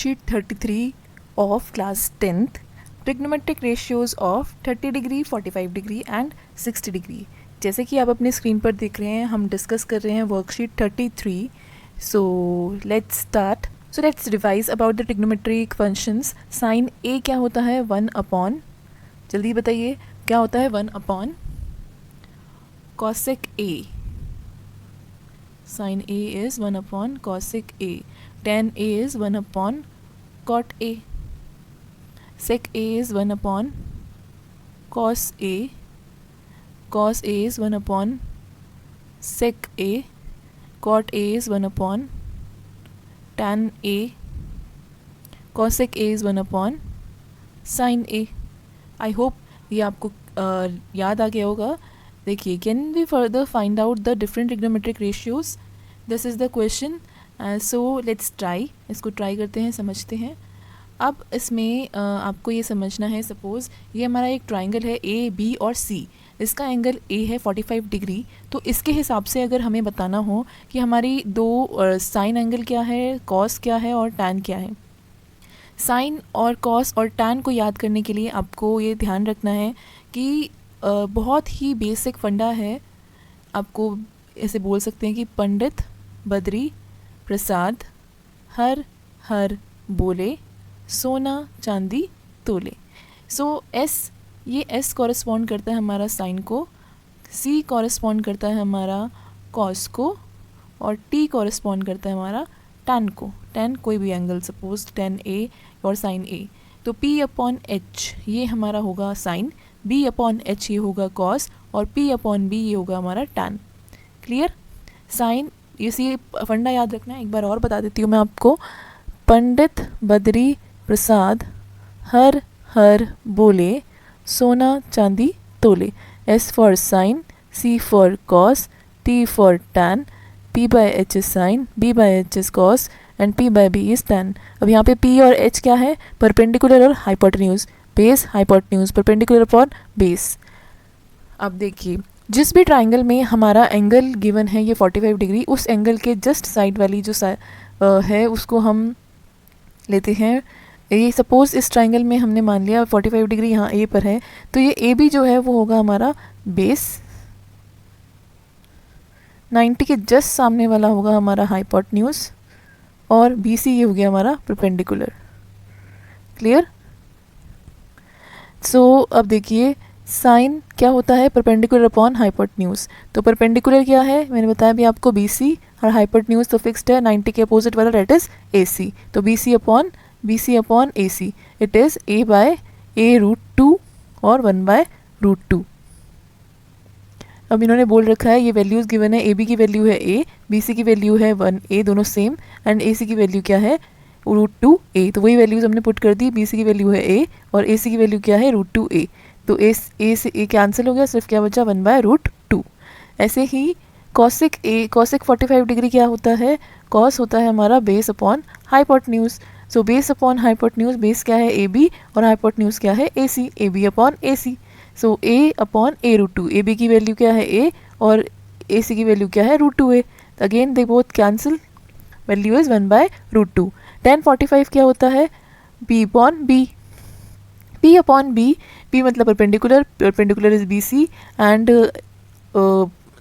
Sheet 33 of class 10th trigonometric ratios of 30 degree 45 degree and 60 degree. जैसे कि आप अपने स्क्रीन पर देख रहे हैं, हम डिस्कस कर रहे हैं worksheet 33। So let's start. So let's revise about the trigonometric functions. Sine A क्या होता है? 1 अपॉन, जल्दी बताइए क्या होता है? 1 upon cosec A. Sine A is 1 upon cosec A. tan A is 1 upon cot A. Sec A is 1 upon cos A. Cos A is 1 upon sec A. Cot A is 1 upon tan A. Cosec A is 1 upon sin A. I hope ये आपको याद आ गया होगा। देखिए, can we further find out the different trigonometric ratios? This is the question. So let's try. इसको try करते हैं, समझते हैं। अब इसमें आपको ये समझना है, सपोज़ ये हमारा एक ट्राइंगल है ए बी और सी। इसका एंगल ए है 45 डिग्री। तो इसके हिसाब से अगर हमें बताना हो कि हमारी दो साइन एंगल क्या है, कॉस क्या है और टैन क्या है। साइन और कॉस और टैन को याद करने के लिए आपको ये ध्यान रखना है कि बहुत ही बेसिक फंडा है। आपको ऐसे बोल सकते हैं कि पंडित बद्री प्रसाद हर हर बोले सोना चांदी तोले। सो एस, ये एस कॉरेस्पॉन्ड करता है हमारा साइन को, सी कॉरेस्पॉन्ड करता है हमारा कॉस को और टी कॉरेस्पॉन्ड करता है हमारा टैन को। टैन कोई भी एंगल, सपोज टैन ए और साइन ए। तो पी अपॉन एच ये हमारा होगा साइन, बी अपॉन एच ये होगा कॉस और पी अपॉन बी ये होगा हमारा टैन। क्लियर? साइन, इसी फंडा याद रखना है। एक बार और बता देती हूँ मैं आपको। पंडित बद्री प्रसाद हर हर बोले सोना चांदी तोले। S for sine, C for cos, T for tan, P by H is sine, B by H is cos and P by B is tan. अब यहाँ पे पी और एच क्या है? परपेंडिकुलर और hypotenuse. Base hypotenuse, perpendicular upon base. अब देखिए, जिस भी ट्राइंगल में हमारा एंगल गिवन है ये 45 डिग्री, उस एंगल के जस्ट साइड वाली जो है उसको हम लेते हैं। ये सपोज़ इस ट्राइंगल में हमने मान लिया 45 डिग्री यहाँ ए पर है, तो ये ए बी जो है वो होगा हमारा बेस। 90 के जस्ट सामने वाला होगा हमारा हाइपोटेन्यूज और बी सी ये हो गया हमारा परपेंडिकुलर। क्लियर? सो अब देखिए, साइन क्या होता है? Perpendicular upon hypotenuse. तो परपेंडिकुलर क्या है? मैंने बताया भी आपको BC, और हाइपोटेन्यूज तो फिक्स्ड है 90 के अपोजिट वाला, डेट इज AC। तो BC upon AC it is A by A√2 और 1 बाय √2। अब इन्होंने बोल रखा है, ये वैल्यूज़ गिवन है, AB की वैल्यू है A, BC की वैल्यू है 1A, दोनों सेम, एंड AC की वैल्यू क्या है? √2A। तो वही वैल्यूज़ हमने पुट कर दी। BC की वैल्यू है A और AC की वैल्यू क्या है? √2A। तो ए से ए कैंसिल हो गया, सिर्फ क्या बचा? 1 बाय √2। ऐसे ही कॉसेक ए, कॉसेक 45 डिग्री क्या होता है? कॉस होता है हमारा base upon hypotenuse. So base upon hypotenuse, base क्या है? AB और हाइपोटेन्यूज क्या है? AC। AB upon AC। So A upon A√2। AB की वैल्यू क्या है? A और AC की वैल्यू क्या है? √2A। Again they both cancel, value is 1 by √2। tan 45 क्या होता है? B upon B। P upon B, P मतलब perpendicular, perpendicular is BC and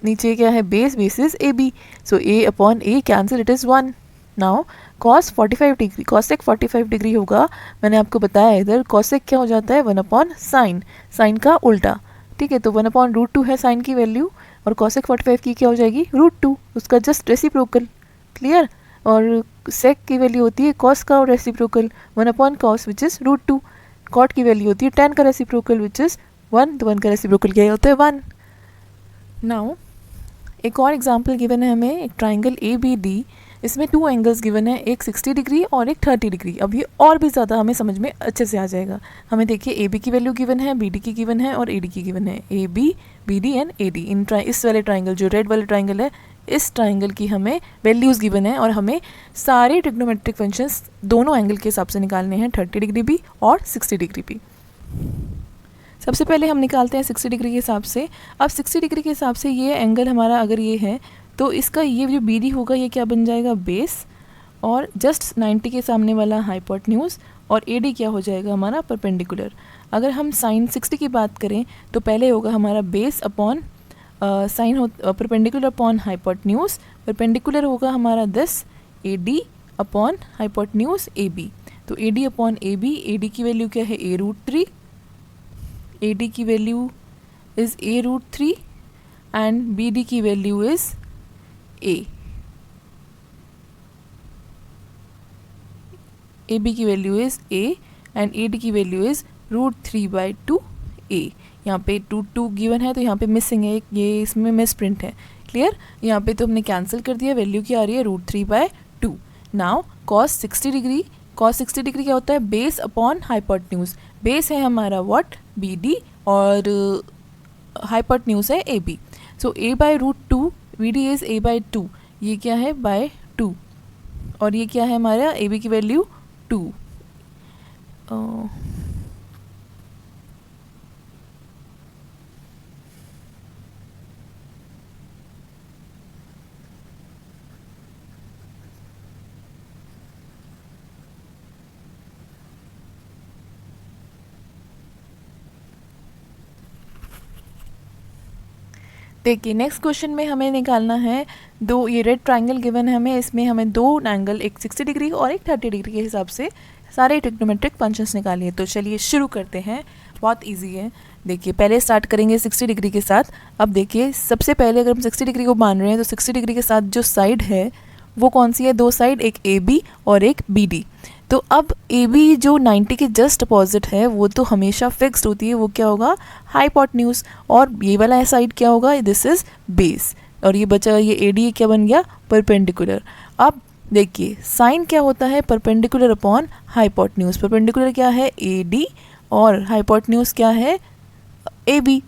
नीचे क्या है? Base, base is AB। So A upon A cancel, it is 1। Now cos 45 degree, cosec 45 degree होगा, मैंने आपको बताया इधर cosec क्या हो जाता है? 1 अपॉन साइन, साइन का उल्टा। ठीक है, तो 1 अपॉन √2 है साइन की वैल्यू और cosec 45 की क्या हो जाएगी? √2, उसका जस्ट रेसिप्रोकल। क्लियर? और sec की वैल्यू होती है cos का और reciprocal 1 upon cos which is √2। Cot की वैल्यू होती है tan का रेसिप्रोकल विच इज़ 1, तो 1 का रेसिप्रोकल क्या होता है? 1। नाउ एक और एग्जांपल गिवन है हमें, एक ट्राइंगल ABD। इसमें 2 एंगल्स गिवन है, एक 60 डिग्री और एक 30 डिग्री। अब ये और भी ज़्यादा हमें समझ में अच्छे से आ जाएगा। हमें देखिए, AB की वैल्यू गिवन है, BD की गिवन है और AD की गिवन है। AB, BD and AD। इस वाले ट्राइंगल, जो रेड वाले ट्राइंगल है, इस ट्राइंगल की हमें वैल्यूज़ गिवन है और हमें सारे ट्रिग्नोमेट्रिक फंक्शंस दोनों एंगल के हिसाब से निकालने हैं, 30 डिग्री भी और 60 डिग्री भी। सबसे पहले हम निकालते हैं 60 डिग्री के हिसाब से। अब 60 डिग्री के हिसाब से ये एंगल हमारा अगर ये है, तो इसका ये जो BD होगा ये क्या बन जाएगा? बेस, और जस्ट 90 के सामने वाला हाइपोटेन्यूज, और AD क्या हो जाएगा हमारा परपेंडिकुलर। अगर हम साइन 60 की बात करें तो पहले होगा हमारा बेस अपॉन साइन हो परपेंडिकुलर अपॉन हाइपोटेन्यूज, परपेंडिकुलर होगा हमारा this AD upon hypotenuse AB। तो AD अपॉन AB, AD की वैल्यू क्या है A√3, AD की value is A√3 and BD की वैल्यू इज़ A। AB की value is A and AD की वैल्यू इज़ √3/2 A। यहाँ पे 2 गिवन है तो यहाँ पे मिसिंग है, ये इसमें मिस प्रिंट है। क्लियर, यहाँ पे तो हमने कैंसिल कर दिया, वैल्यू क्या आ रही है √3/2। Now cos 60 degree, cos 60 degree क्या होता है बेस अपॉन हाइपोटेन्यूज। बेस है हमारा व्हाट BD और हाइपोटेन्यूज है AB। So A/√2, BD is A/2, ये क्या है बाय 2, और ये क्या है हमारा AB की वैल्यू 2। देखिए नेक्स्ट क्वेश्चन में हमें निकालना है दो, ये रेड ट्रायंगल गिवन है हमें, इसमें हमें दो एंगल, एक 60 डिग्री और एक 30 डिग्री के हिसाब से सारे ट्रिग्नोमेट्रिक फंक्शंस निकालिए। तो चलिए शुरू करते हैं, बहुत इजी है। देखिए पहले स्टार्ट करेंगे 60 डिग्री के साथ। अब देखिए सबसे पहले अगर हम 60 डिग्री को मान रहे हैं तो 60 डिग्री के साथ जो साइड है वो कौन सी है, दो साइड, एक AB और एक BD। तो अब AB जो 90 के जस्ट अपोजिट है वो तो हमेशा फिक्स्ड होती है, वो क्या होगा हाइपोटेन्यूज, और ये वाला साइड क्या होगा, दिस इज बेस, और ये बचा ये AD क्या बन गया परपेंडिकुलर। अब देखिए साइन क्या होता है परपेंडिकुलर अपॉन हाइपोटेन्यूज, परपेंडिकुलर क्या है AD और हाइपोटेन्यूज क्या है AB।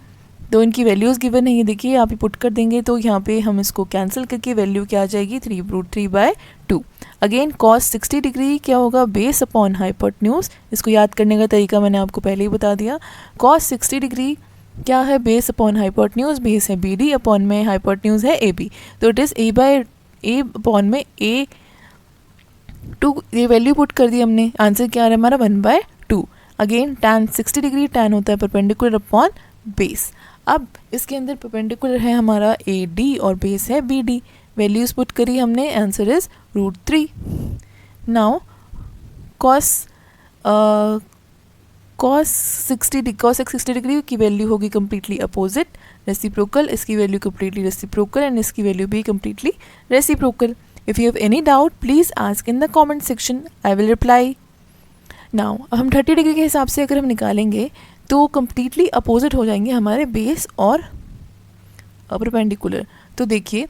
तो इनकी वैल्यूज़ गिवन है, ये देखिए आप ही पुट कर देंगे तो यहाँ पे हम इसको कैंसिल करके वैल्यू क्या आ जाएगी 3√3/2। अगेन cos 60 डिग्री क्या होगा बेस अपॉन हाइपोटेन्यूज, इसको याद करने का तरीका मैंने आपको पहले ही बता दिया। cos 60 डिग्री क्या है बेस अपॉन हाइपोटेन्यूज, बेस है BD अपॉन में हाइपोटेन्यूज है AB, तो इट इज़ A अपॉन में A2, ये वैल्यू पुट कर दी हमने, आंसर क्या आ रहा है हमारा 1/2। अगेन tan 60 डिग्री, tan होता है परपेंडिकुलर अपॉन बेस। अब इसके अंदर परपेंडिकुलर है हमारा AD और बेस है BD, वैल्यूज पुट करी हमने, answer is √3। Now cos 60 degree की वैल्यू होगी कम्प्लीटली अपोजिट रेसिप्रोकल, इसकी वैल्यू कम्प्लीटली रेसिप्रोकल एंड इसकी वैल्यू भी completely reciprocal. If you have any doubt please ask in the comment section, I will reply. Now हम 30 degree के हिसाब से अगर हम निकालेंगे तो कम्प्लीटली अपोजिट हो जाएंगे हमारे बेस और परपेंडिकुलर। तो देखिए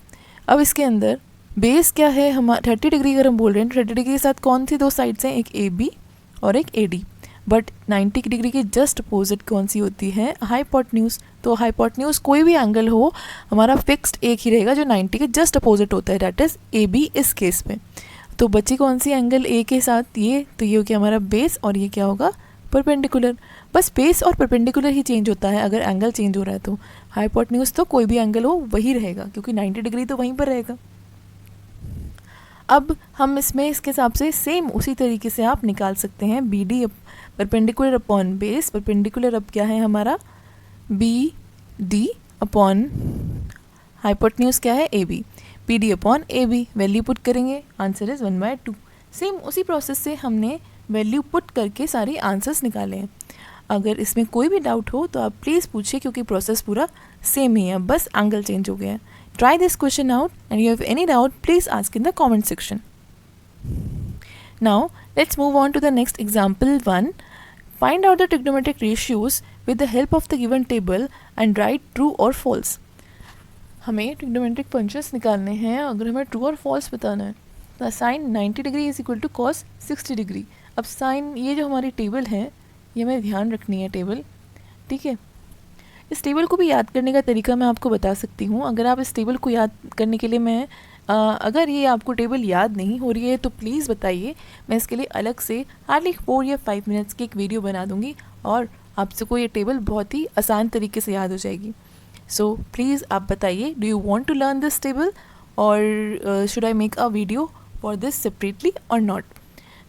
अब इसके अंदर बेस क्या है हमारा 30 डिग्री, अगर हम बोल रहे हैं 30 डिग्री के साथ कौन सी दो साइड्स हैं, एक AB और एक AD, बट 90 डिग्री के जस्ट अपोजिट कौन सी होती है हाइपोटेन्यूज। तो हाइपोटेन्यूज कोई भी एंगल हो हमारा फिक्स्ड एक ही रहेगा जो 90 के जस्ट अपोजिट होता है, दैट इज़ AB इस केस में। तो बची कौन सी एंगल A के साथ, ये तो ये हो गया हमारा बेस और ये क्या होगा परपेंडिकुलर। बस बेस और परपेंडिकुलर ही चेंज होता है, अगर एंगल चेंज हो रहा है तो हाइपोटेन्यूज तो कोई भी एंगल हो वही रहेगा क्योंकि 90 डिग्री तो वहीं पर रहेगा। अब हम इसमें इसके हिसाब से सेम उसी तरीके से आप निकाल सकते हैं BD perpendicular upon base, perpendicular अब क्या है हमारा BD अपॉन हाइपोटेन्यूज क्या है AB, BD upon AB, value put करेंगे, आंसर इज़ 1/2। सेम उसी प्रोसेस से हमने वैल्यू पुट करके सारे आंसर्स निकाले हैं। अगर इसमें कोई भी डाउट हो तो आप प्लीज़ पूछिए क्योंकि प्रोसेस पूरा सेम ही है, बस एंगल चेंज हो गया है। Try this question out and you have any doubt please ask in the comment section. Now let's move on to the next example 1। Find out the trigonometric ratios with the help of the given table and write true और false. हमें trigonometric functions निकालने हैं, अगर हमें true और false बताना है तो sine 90 degree is equal to cos 60 degree. अब साइन ये जो हमारी टेबल है ये हमें ध्यान रखनी है टेबल, ठीक है। इस टेबल को भी याद करने का तरीका मैं आपको बता सकती हूँ। अगर आप इस टेबल को याद करने के लिए अगर ये आपको टेबल याद नहीं हो रही है तो प्लीज़ बताइए, मैं इसके लिए अलग से हार्डली 4 या 5 मिनट्स की एक वीडियो बना दूँगी और आपसे को ये टेबल बहुत ही आसान तरीके से याद हो जाएगी। सो प्लीज़ आप बताइए, do you want to learn this table और should I make a video for this separately और नॉट।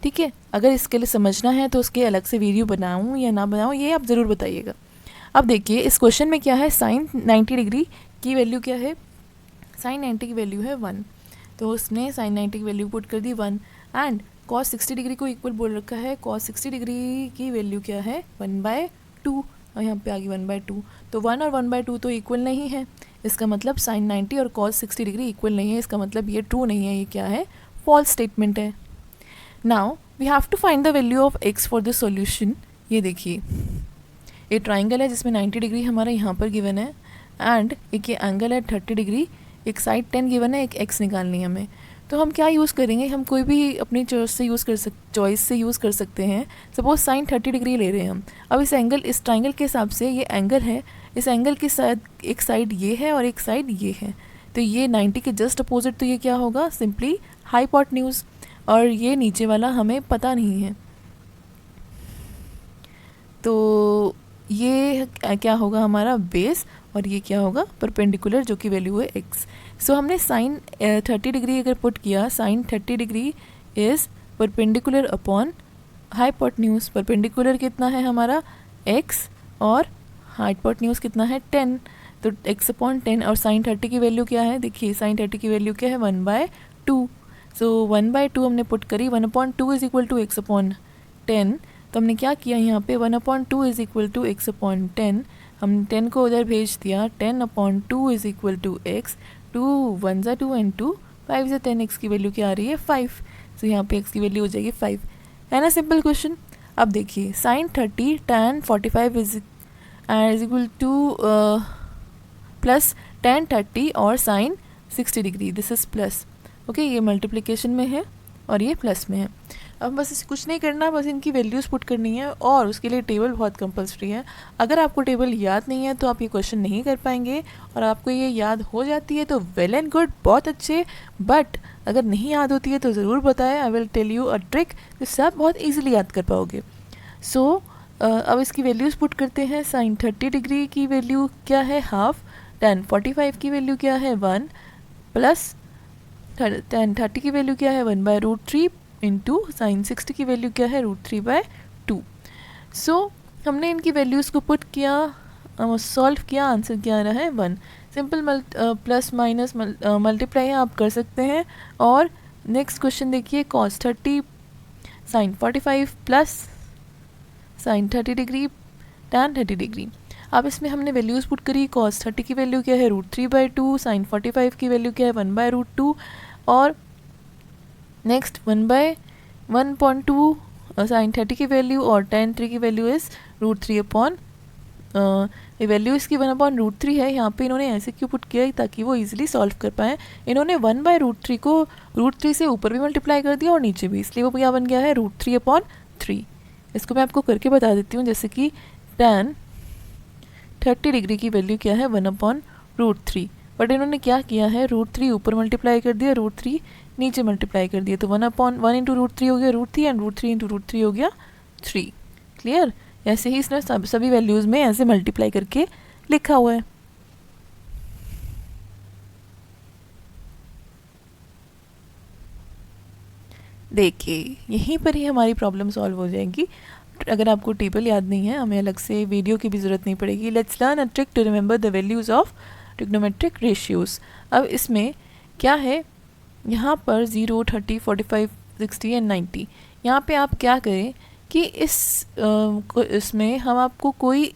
ठीक है, अगर इसके लिए समझना है तो उसके अलग से वीडियो बनाऊँ या ना बनाऊँ, ये आप ज़रूर बताइएगा। अब देखिए इस क्वेश्चन में क्या है, साइन 90 डिग्री की वैल्यू क्या है, साइन 90 की वैल्यू है 1, तो उसने साइन 90 की वैल्यू पुट कर दी 1, एंड कॉस 60 डिग्री को इक्वल बोल रखा है, कॉस 60 डिग्री की वैल्यू क्या है 1/2, और यहाँ पे आ गई 1/2, तो 1 और 1/2 तो इक्वल नहीं है, इसका मतलब साइन 90 और कॉस 60 डिग्री इक्वल नहीं है, इसका मतलब ये ट्रू नहीं है, ये क्या है, फॉल्स स्टेटमेंट है। Now we have to find the value of x for the solution. ये देखिए ये ट्राइंगल है जिसमें 90 डिग्री हमारा यहाँ पर गिवन है, एंड एक ये एंगल है 30 डिग्री, एक साइड 10 गिवन है, एक x निकालनी है हमें। तो हम क्या यूज़ करेंगे, हम कोई भी अपनी चॉइस से यूज़ कर सकते हैं। सपोज साइन 30 डिग्री ले रहे हैं हम, अब इस ट्राइंगल के हिसाब से ये एंगल है, इस एंगल की एक साइड ये है और एक साइड ये है, तो ये 90 के जस्ट अपोजिट, तो ये क्या होगा, सिंपली हाइपोटेन्यूज, और ये नीचे वाला हमें पता नहीं है, तो ये क्या होगा हमारा बेस, और ये क्या होगा परपेंडिकुलर, जो कि वैल्यू है x। सो हमने साइन 30 डिग्री अगर पुट किया, sine 30 degree is perpendicular upon hypotenuse. Perpendicular कितना है हमारा x, और हाइपोटेन्यूज कितना है 10, तो x अपॉन 10, और साइन 30 की वैल्यू क्या है, देखिए साइन 30 की वैल्यू क्या है 1/2, सो 1/2 हमने पुट करी, 1/2 is equal to x upon 10, तो हमने क्या किया यहाँ पे 1/2 is equal to x upon 10, हम 10 को उधर भेज दिया, 10/2 इज इक्वल टू x, 2 1 ज़ा 2 एंड 2 5 ज़ा 10, x की वैल्यू क्या आ रही है 5, तो यहाँ पे x की वैल्यू हो जाएगी 5, है ना सिंपल क्वेश्चन। अब देखिए sine 30 tan 45 is equal to plus tan 30 और sine 60 degree, this is plus, okay, ये मल्टीप्लिकेशन में है और ये प्लस में है। अब बस इसे कुछ नहीं करना, बस इनकी वैल्यूज़ पुट करनी है, और उसके लिए टेबल बहुत कंपलसरी है। अगर आपको टेबल याद नहीं है तो आप ये क्वेश्चन नहीं कर पाएंगे, और आपको ये याद हो जाती है तो वेल एंड गुड, बहुत अच्छे, बट अगर नहीं याद होती है तो ज़रूर बताएं, I will tell you a trick जिससे आप बहुत ईजिली याद कर पाओगे। सो अब इसकी वैल्यूज़ पुट करते हैं। साइन 30 डिग्री की वैल्यू क्या है हाफ, tan 45 की वैल्यू क्या है 1, प्लस tan 30 की वैल्यू क्या है 1/√3 इंटू साइन 60 की वैल्यू क्या है √3/2। सो हमने इनकी वैल्यूज़ को पुट किया, सॉल्व किया, आंसर क्या आ रहा है 1। सिंपल प्लस माइनस मल्टीप्लाई आप कर सकते हैं। और नेक्स्ट क्वेश्चन देखिए, cos 30 sine 45 plus sine 30 degree tan 30 degree. अब इसमें हमने वैल्यूज़ पुट करी, cos 30 की वैल्यू क्या है √3/2, साइन 45 की वैल्यू क्या है 1/√2, और नेक्स्ट 1/1.2 साइन 30 की वैल्यू, और tan 3 की वैल्यू इज़ √3 अपॉन, ये वैल्यू इसकी 1/√3 है। यहाँ पे इन्होंने ऐसे क्यों पुट किया ताकि वो इजीली सॉल्व कर पाएँ। इन्होंने 1/√3 को √3 से ऊपर भी मल्टीप्लाई कर दिया और नीचे भी, इसलिए वो क्या बन गया है √3/3। इसको मैं आपको करके बता देती हूँ, जैसे कि tan 30 डिग्री की वैल्यू क्या है 1/√3, बट इन्होंने क्या किया है √3 ऊपर मल्टीप्लाई कर दिया, √3 नीचे मल्टीप्लाई कर दिया, तो 1/1 इंटू √3 हो गया √3, एंड √3 इंटू √3 हो गया 3। क्लियर? ऐसे ही इसने सभी वैल्यूज़ में ऐसे मल्टीप्लाई करके लिखा हुआ है। देखिए यहीं पर ही हमारी प्रॉब्लम सॉल्व हो जाएगी। अगर आपको टेबल याद नहीं है, हमें अलग से वीडियो की भी ज़रूरत नहीं पड़ेगी। Let's learn a trick to remember the values of trigonometric ratios. अब इसमें क्या है, यहाँ पर 0, 30, 45, 60 एंड 90, यहाँ पे आप क्या करें कि इसमें हम आपको कोई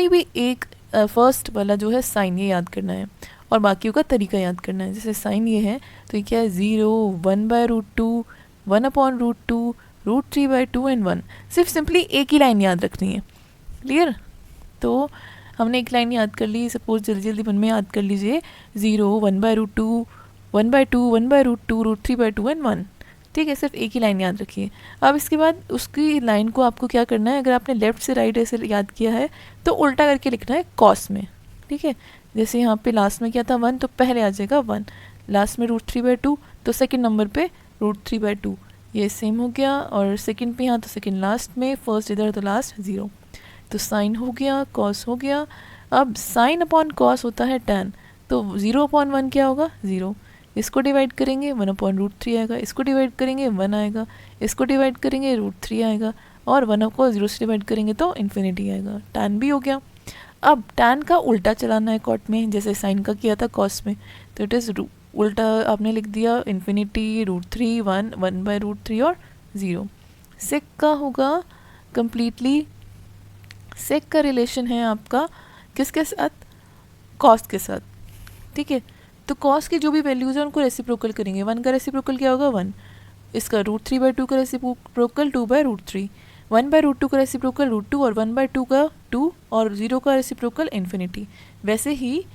भी एक फर्स्ट वाला जो है साइन ये याद करना है, और बाकियों का तरीका याद करना है। जैसे साइन ये है तो ये क्या है 0, 1/√2, 1/√2, √3/2 एंड 1। सिर्फ सिंपली एक ही लाइन याद रखनी है। क्लियर? तो हमने एक लाइन याद कर ली, सपोज जल्दी मन में याद कर लीजिए 0, 1/√2, 1/2, 1/√2, √3/2 एंड 1। ठीक है, सिर्फ एक ही लाइन याद रखिए। अब इसके बाद उसकी लाइन को आपको क्या करना है, अगर आपने लेफ़्ट से राइट ऐसे याद किया है तो उल्टा करके लिखना है कॉस में। ठीक है, जैसे यहाँ पे लास्ट में क्या था 1, तो पहले आ जाएगा 1, लास्ट में √3/2, तो सेकंड नंबर पे √3/2, ये सेम हो गया। और सेकंड पे यहाँ तो सेकंड लास्ट में, फर्स्ट इधर तो लास्ट 0, तो साइन हो गया, कॉस हो गया। अब साइन अपॉन कॉस होता है tan, तो 0/1 क्या होगा 0, इसको डिवाइड करेंगे 1/√3 आएगा, इसको डिवाइड करेंगे 1 आएगा, इसको डिवाइड करेंगे √3 आएगा, और 1 को 0 से डिवाइड करेंगे तो इन्फिनिटी आएगा। tan भी हो गया। अब tan का उल्टा चलाना है कॉट में, जैसे साइन का किया था कॉस में, तो इट इज़ उल्टा आपने लिख दिया इन्फिनिटी, √3, 1, 1/√3 और 0। सेक का होगा कम्प्लीटली, सेक का रिलेशन है आपका किसके साथ, कॉस के साथ, ठीक है। तो कॉस की जो भी वैल्यूज़ हैं उनको रेसिप्रोकल करेंगे। 1 का रेसिप्रोकल क्या होगा 1, इसका √3/2 का रेसिप्रोकल 2/√3, 1/√2 का रेसिप्रोकल √2 और 1/2 का 2 और 0 का रेसिप्रोकल इन्फिनिटी। वैसे ही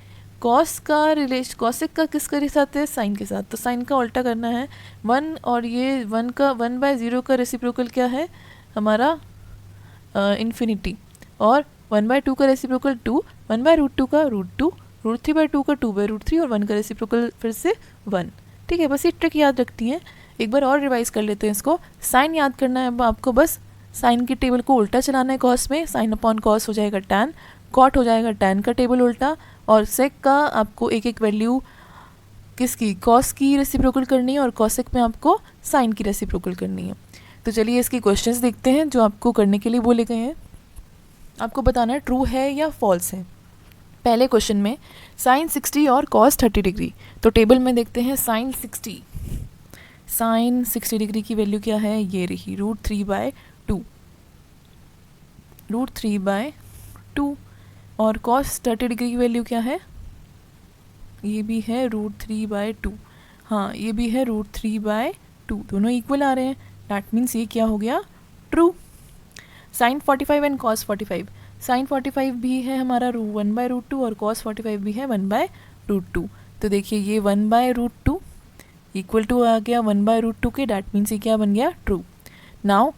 कॉस का रिलेशन, कॉसेक का किसके साथ है, साइन के साथ, तो साइन का उल्टा करना है 1, और ये 1 का 1/0 का रेसिप्रोकल क्या है हमारा इन्फिनिटी, और 1/2 का रेसिप्रोकल 2, 1/√2 का √2, √3/2 का 2/√3 और 1 का रेसिप्रोकल फिर से 1। ठीक है, बस ये ट्रिक याद रखती हैं। एक बार और रिवाइज कर लेते हैं इसको। साइन याद करना है आपको, बस साइन की टेबल को उल्टा चलाना है कॉस में, साइन अपॉन कॉस हो जाएगा टैन, कॉट हो जाएगा टैन का टेबल उल्टा, और सेक का आपको एक एक वैल्यू किसकी, कॉस की रेसिप्रोकल करनी है, और कॉसेक में आपको साइन की रेसिप्रोकल करनी है। तो चलिए इसके क्वेश्चंस देखते हैं जो आपको करने के लिए बोले गए हैं। आपको बताना है ट्रू है या फॉल्स है। पहले क्वेश्चन में साइन 60 और कॉस 30 डिग्री, तो टेबल में देखते हैं साइन 60, साइन 60 डिग्री की वैल्यू क्या है, ये रही √3/2, √3/2, और कॉस 30 डिग्री की वैल्यू क्या है, ये भी है √3/2, हाँ ये भी है √3/2, दोनों इक्वल आ रहे हैं, डैट मीन्स ये क्या हो गया, true. Sine 45 and cos 45, sine 45 भी है हमारा 1/√2 और कॉस 45 भी है 1/√2, तो देखिए ये 1/√2 इक्वल टू आ गया 1/√2 के, डैट मीन्स ये क्या बन गया, true. Now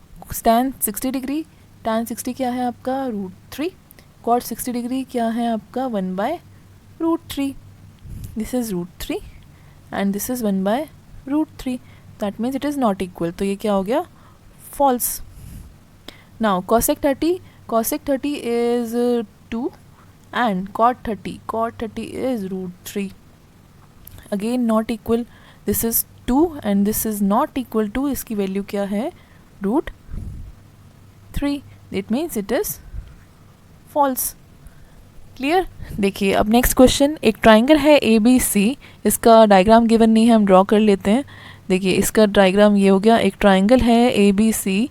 tan 60 degree, tan 60 क्या है आपका √3, cot 60 डिग्री क्या है आपका 1/√3, this is √3 and this is 1/√3, that means it is not equal, तो ये क्या हो गया, false. Now cosec 30 is 2 and cot 30 is √3, again not equal, this is 2 and this is not equal to, इसकी value क्या है √3, it means it is false। Clear. देखिए अब नेक्स्ट क्वेश्चन, एक ट्राइंगल है ABC, इसका डायग्राम गिवन नहीं है, हम ड्रॉ कर लेते हैं। देखिए इसका डायग्राम ये हो गया, एक ट्राइंगल है ABC,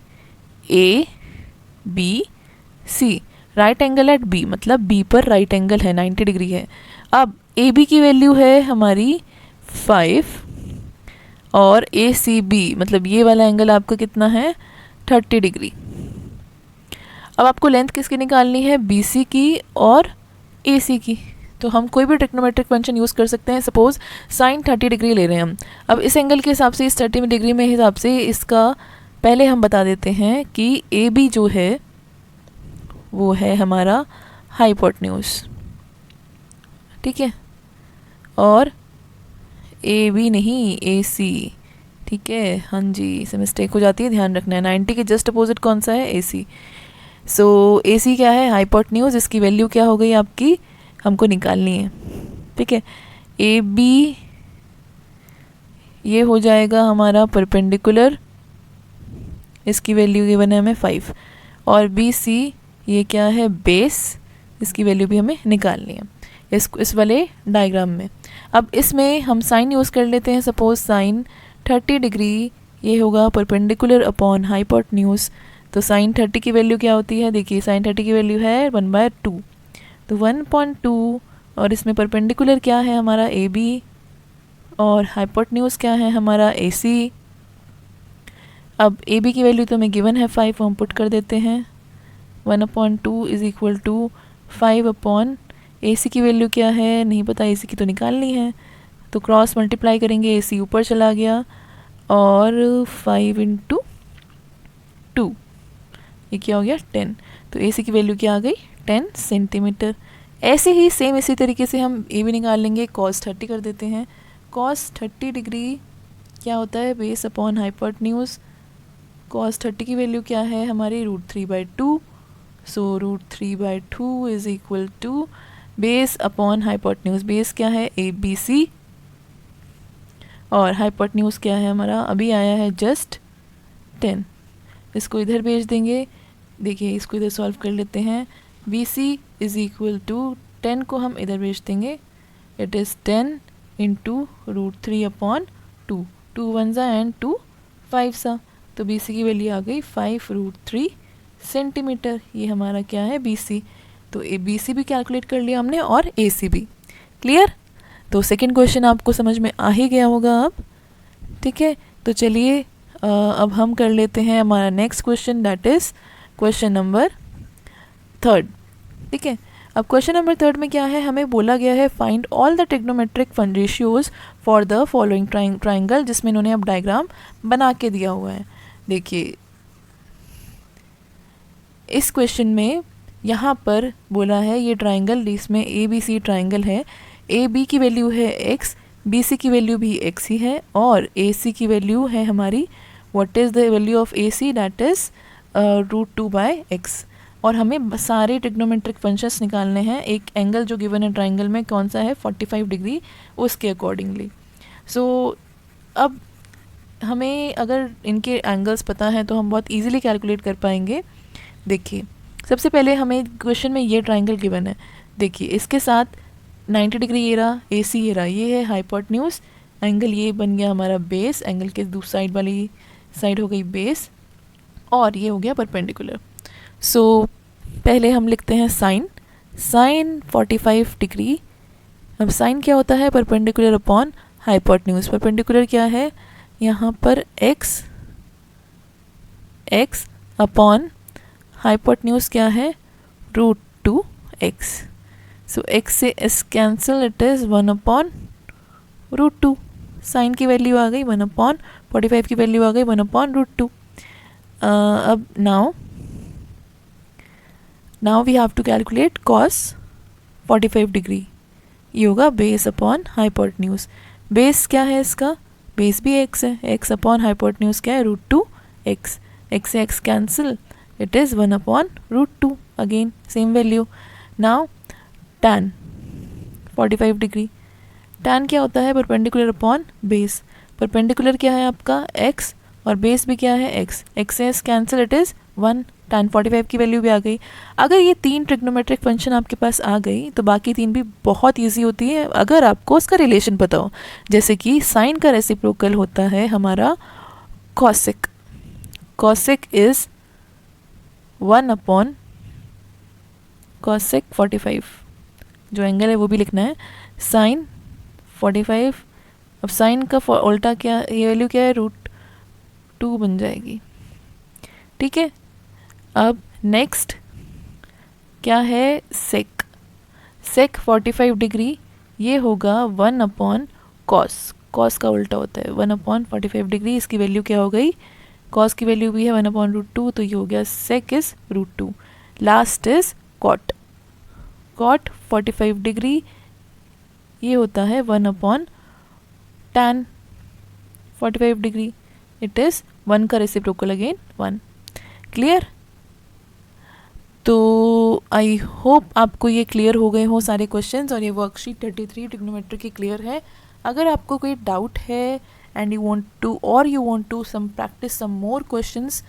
ABC, right angle at B, मतलब B पर राइट एंगल है, 90 डिग्री है। अब AB की वैल्यू है हमारी 5 और ACB मतलब ये वाला एंगल आपका कितना है 30 डिग्री। अब आपको लेंथ किसकी निकालनी है, BC की और AC की, तो हम कोई भी ट्रिग्नोमेट्रिक फंक्शन यूज़ कर सकते हैं। सपोज साइन 30 डिग्री ले रहे हैं हम, अब इस एंगल के हिसाब से, इस 30 डिग्री में हिसाब से इसका पहले हम बता देते हैं कि AB जो है वो है हमारा हाइपोटेन्यूज, ठीक है, और AB नहीं AC, ठीक है, हाँ जी इसे मिस्टेक हो जाती है, ध्यान रखना है। 90 के जस्ट अपोजिट कौन सा है, AC। सो AC क्या है, हाइपोटेन्यूज, इसकी वैल्यू क्या हो गई आपकी, हमको निकालनी है, ठीक है। AB ये हो जाएगा हमारा परपेंडिकुलर, इसकी वैल्यू गिवन है हमें 5, और BC ये क्या है, बेस, इसकी वैल्यू भी हमें निकालनी है इस वाले डायग्राम में। अब इसमें हम साइन यूज़ कर लेते हैं। सपोज साइन 30 डिग्री ये होगा परपेंडिकुलर अपॉन हाइपोटेन्यूज, तो साइन 30 की वैल्यू क्या होती है, देखिए साइन 30 की वैल्यू है 1/2, तो 1/2, और इसमें परपेंडिकुलर क्या है हमारा AB, और हाइपोटेन्यूज क्या है हमारा AC। अब AB की वैल्यू तो हमें गिवन है 5, हम पुट कर देते हैं, 1/2 is equal to 5 upon AC की वैल्यू क्या है नहीं पता, AC की तो निकालनी है, तो क्रॉस मल्टीप्लाई करेंगे, AC ऊपर चला गया, और 5 × 2 ये क्या हो गया 10, तो AC की वैल्यू क्या आ गई 10 सेंटीमीटर। ऐसे ही सेम इसी तरीके से हम AB निकाल लेंगे, cos 30 कर देते हैं, cos 30 डिग्री क्या होता है, बेस अपॉन हाइपोटेन्यूज, cos 30 की वैल्यू क्या है हमारी √3/2, so √3/2 is equal to base upon hypotenuse, base क्या है ABC, और हाइपोटेन्यूज क्या है हमारा, अभी आया है जस्ट 10। इसको इधर भेज देंगे, देखिए इसको इधर सॉल्व कर लेते हैं। B C is equal to 10 को हम इधर भेज देंगे, इट इज़ 10 इंटू √3/2, 2 1 सा एंड 2 5 सा, तो बी सी की वैल्यू आ गई 5√3 सेंटीमीटर। ये हमारा क्या है बी सी। तो ए बी सी भी कैलकुलेट कर लिया हमने और ए सी भी। क्लियर? तो सेकंड क्वेश्चन आपको समझ में आ ही गया होगा अब। ठीक है, तो चलिए अब हम कर लेते हैं हमारा next question, that is question number 3। ठीक है, अब क्वेश्चन नंबर 3 में क्या है, हमें बोला गया है find all the trigonometric fund ratios for the following triangle, जिसमें इन्होंने अब डायग्राम बना के दिया हुआ है। देखिए इस क्वेश्चन में यहाँ पर बोला है ये ट्राइंगल, इसमें ए बी सी ट्राइंगल है, ए बी की वैल्यू है x, बी सी की वैल्यू भी x ही है, और ए सी की वैल्यू है हमारी, what is the value of A C, that is √2/x। और हमें सारे ट्रिग्नोमेट्रिक फंक्शंस निकालने हैं। एक एंगल जो गिवन है ट्राइंगल में कौन सा है, 45 डिग्री, उसके अकॉर्डिंगली। सो अब हमें अगर इनके एंगल्स पता है तो हम बहुत ईजिली कैलकुलेट कर पाएंगे। देखिए सबसे पहले हमें क्वेश्चन में ये ट्राइंगल गिवन है, देखिए इसके साथ 90 डिग्री ये रहा, ए सी ये रहा, ये है हाइपोटेन्यूज, एंगल ये बन गया हमारा बेस, एंगल के दूसरी साइड वाली साइड हो गई बेस, और ये हो गया परपेंडिकुलर। सो पहले हम लिखते हैं साइन 45 डिग्री। अब साइन क्या होता है, परपेंडिकुलर अपॉन हाइपोटेन्यूज। परपेंडिकुलर क्या है यहाँ पर x अपॉन हाइपोटेन्यूज क्या है √2x। सो x से s cancel, it is 1/√2। Sine की वैल्यू आ गई 1/45, की वैल्यू आ गई 1/√2। अब now we have to calculate cos 45 degree. ये होगा बेस अपॉन हाइपोटेन्यूज। बेस क्या है इसका, बेस भी x है, x अपॉन हाइपोटेन्यूज क्या है √2x, x से x cancel, it is 1/√2, again same value. Now tan 45 degree, tan क्या होता है, परपेंडिकुलर अपॉन बेस। परपेंडिकुलर क्या है आपका x, और बेस भी क्या है x, x से s cancel, it is 1, tan 45 की वैल्यू भी आ गई। अगर ये 3 ट्रिग्नोमेट्रिक फंक्शन आपके पास आ गई तो बाकी 3 भी बहुत ईजी होती है अगर आपको उसका रिलेशन पता हो। जैसे कि साइन का रेसिप्रोकल होता है हमारा कॉसिक, कॉसिक इज़ 1/cosec 45, जो एंगल है वो भी लिखना है, साइन 45। अब साइन का उल्टा क्या, ये वैल्यू क्या है √2 बन जाएगी। ठीक है, अब नेक्स्ट क्या है, सेक 45 डिग्री, ये होगा 1/cos, कॉस का उल्टा होता है 1/45 डिग्री, इसकी वैल्यू क्या हो गई, कॉस की वैल्यू भी है 1/√2, तो ये हो गया sec is √2। Last is cot 45 degree, ये होता है 1/tan 45 डिग्री, इट इज़ 1 का रेसिप्रोकल अगेन 1। क्लियर? तो आई होप आपको ये क्लियर हो गए हो सारे क्वेश्चंस, और ये वर्कशीट 33 ट्रिग्नोमेट्री की क्लियर है। अगर आपको कोई डाउट है and you want to some practice some more questions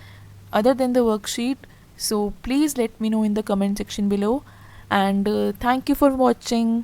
other than the worksheet, so please let me know in the comment section below, and thank you for watching.